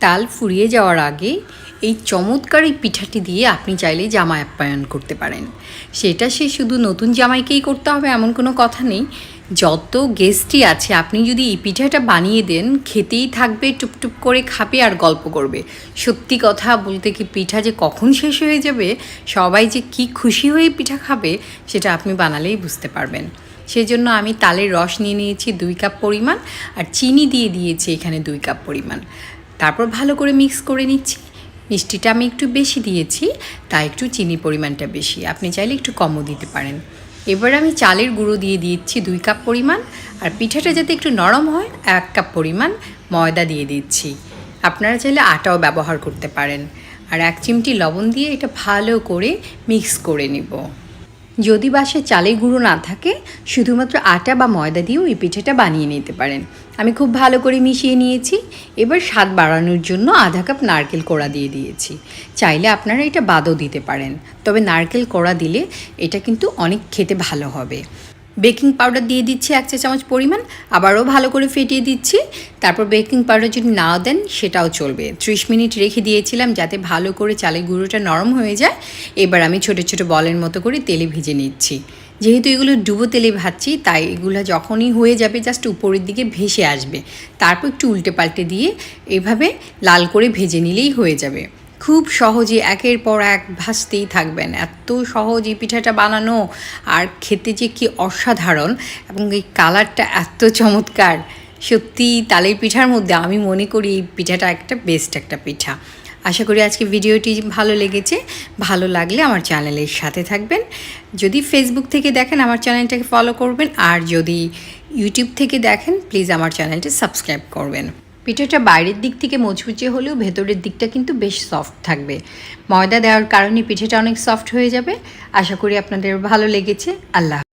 তাল ফুরিয়ে যাওয়ার আগে এই চমৎকার এই পিঠাটি দিয়ে আপনি চাইলে জামাই আপ্যায়ন করতে পারেন। সেটা সে শুধু নতুন জামাইকেই করতে হবে এমন কোনো কথা নেই। যত গেস্টই আছে আপনি যদি এই পিঠাটা বানিয়ে দেন, খেতেই থাকবে, টুপটুপ করে খাবে আর গল্প করবে। সত্যি কথা বলতে কি, পিঠা যে কখন শেষ হয়ে যাবে, সবাই যে কি খুশি হয়ে পিঠা খাবে, সেটা আপনি বানালেই বুঝতে পারবেন। সেজন্য আমি তালের রস নিয়ে নিয়েছি 2 কাপ পরিমাণ, আর চিনি দিয়ে দিয়েছি এখানে 2 কাপ পরিমাণ। তারপর ভালো করে মিক্স করে নিচ্ছি। মিষ্টিটা আমি একটু বেশি দিয়েছি, তাই একটু চিনি পরিমাণটা বেশি, আপনি চাইলে একটু কমও দিতে পারেন। এবার আমি চালের গুঁড়ো দিয়ে দিচ্ছি 2 কাপ পরিমাণ, আর পিঠাটা যাতে একটু নরম হয় 1 কাপ পরিমাণ ময়দা দিয়ে দিচ্ছি। আপনারা চাইলে আটাও ব্যবহার করতে পারেন। আর 1 চিমটি লবণ দিয়ে এটা ভালো করে মিক্স করে নিব। যদি বাসায় চালের গুঁড়ো না থাকে, শুধুমাত্র আটা বা ময়দা দিয়েও এই পিঠাটা বানিয়ে নিতে পারেন। আমি খুব ভালো করে মিশিয়ে নিয়েছি। এবার স্বাদ বাড়ানোর জন্য আধা কাপ নারকেল কোড়া দিয়ে দিয়েছি। চাইলে আপনারা এটা বাদও দিতে পারেন, তবে নারকেল কোড়া দিলে এটা কিন্তু অনেক খেতে ভালো হবে। বেকিং পাউডার দিয়ে দিচ্ছি 1 চা চামচ পরিমাণ, আবারও ভালো করে ফেটিয়ে দিচ্ছি। তারপর বেকিং পাউডার যদি নাও দেন সেটাও চলবে। 30 মিনিট রেখে দিয়েছিলাম যাতে ভালো করে চালের গুঁড়োটা নরম হয়ে যায়। এবার আমি ছোটো ছোটো বলের মতো করে তেলে ভেজে নিচ্ছি। যেহেতু এগুলো ডুবো তেলে ভাজছি, তাই এগুলো যখনই হয়ে যাবে জাস্ট উপরের দিকে ভেসে আসবে। তারপর একটু উল্টে পাল্টে দিয়ে এভাবে লাল করে ভেজে নিলেই হয়ে যাবে। খুব সহজে একের পর এক ভাজতেই থাকবেন। এত সহজ এই পিঠাটা বানানো, আর খেতে যে কি অসাধারণ, এবং এই কালারটা এত চমৎকার। সত্যি তালের পিঠার মধ্যে আমি মনে করি এই পিঠাটা একটা বেস্ট একটা পিঠা। আশা করি আজকে ভিডিওটি ভালো লেগেছে। ভালো লাগলে আমার চ্যানেলের সাথে থাকবেন। যদি ফেসবুক থেকে দেখেন আমার চ্যানেলটাকে ফলো করবেন, আর যদি ইউটিউব থেকে দেখেন প্লিজ আমার চ্যানেলটি সাবস্ক্রাইব করবেন। পিঠাটা বাইরের দিক থেকে মুচমুচে হলেও ভেতরের দিকটা কিন্তু বেশ সফট থাকবে। ময়দা দেওয়ার কারণে পিঠাটা অনেক সফট হয়ে যাবে। আশা করি আপনাদের ভালো লেগেছে। আল্লাহ।